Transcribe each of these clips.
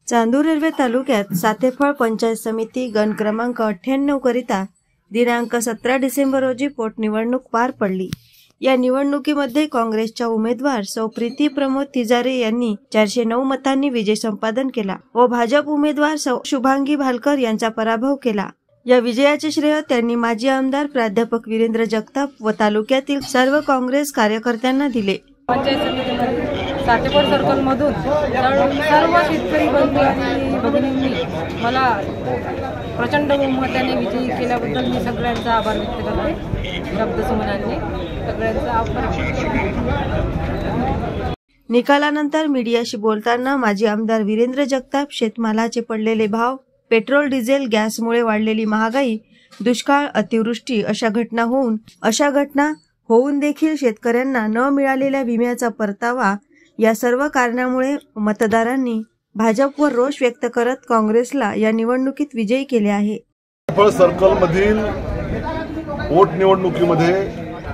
Chandur railway तालुक्यात सातेफळ पंचायत समिती गण क्रमांक 98 करिता दिनांक 17 डिसेंबर रोजी पोटनिवडणूक पार पडली। या निवडणुकीमध्ये काँग्रेसच्या उमेदवार सौ प्रीती प्रमोद तिजारे यांनी 409 मतांनी विजय संपादन केला व भाजप उमेदवार सौ शुभांगी भालकर यांचा पराभव केला। या विजयाचे श्रेय त्यांनी माजी आमदार प्राध्यापक वीरेंद्र जगताप व तालुक्यातील सर्व काँग्रेस कार्यकर्त्यांना दिले। पंचायत समितीमध्ये सातेफळ सर्कल मधून सर्व शेतकरी बंधू आणि भगिनींनी मला प्रचंड बहुमताने विजयी केल्याबद्दल मी सगळ्यांचा आभार व्यक्त करते। शब्दसुमनांनी सगळ्यांचा आभार। निकालानंतर मीडियाशी बोलताना माजी आमदार वीरेंद्र जगताप शेतमालाचे पडलेले भाव, पेट्रोल डिझेल गॅसमुळे वाढलेली महागाई, दुष्काळ, अतिवृष्टी अशा घटना होऊन देखील शेतकऱ्यांना न मिळालेल्या विम्याचा परतावा या सर्व कारणामुळे मतदारांनी भाजपवर रोष व्यक्त करत काँग्रेसला या निवडणुकीत विजयी केले आहे। सातेफळ सर्कल मधील पोटनिवडणुकीमध्ये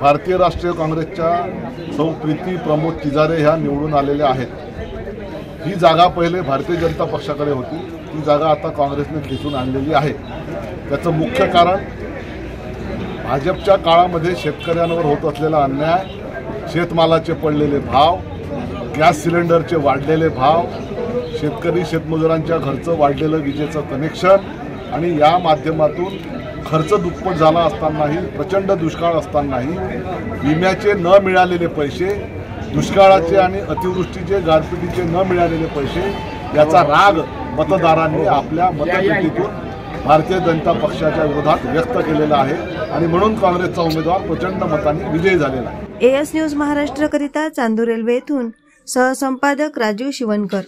भारतीय राष्ट्रीय काँग्रेसच्या सौ प्रीती प्रमोद तिजारे ह्या निवडून आलेल्या आहेत। ही जागा पहिले भारतीय जनता पक्षाकडे होती, ती जागा आता काँग्रेसने खेचून आणलेली आहे। त्याचं मुख्य कारण भाजपच्या काळामध्ये शेतकऱ्यांवर होत असलेला अन्याय, शेतमालाचे पडलेले भाव, गॅस सिलेंडरचे वाढलेले भाव, शेतकरी शेतमजुरांच्या घरचं वाढलेलं विजेचं कनेक्शन आणि या माध्यमातून खर्च दुप्पट झाला असतानाही, प्रचंड दुष्काळ असतानाही विम्याचे न मिळालेले पैसे, दुष्काळाचे आणि अतिवृष्टीचे गारपिटीचे न मिळालेले पैसे याचा राग मतदारांनी आपल्या मतपेटीतून भारतीय जनता पक्षाच्या विरोधात व्यक्त केलेला आहे आणि म्हणून काँग्रेसचा उमेदवार प्रचंड मतांनी विजयी झालेला आहे। AS न्यूज महाराष्ट्र करिता चांदूर रेल्वे येथून सहसंपादक राजीव शिवनकर।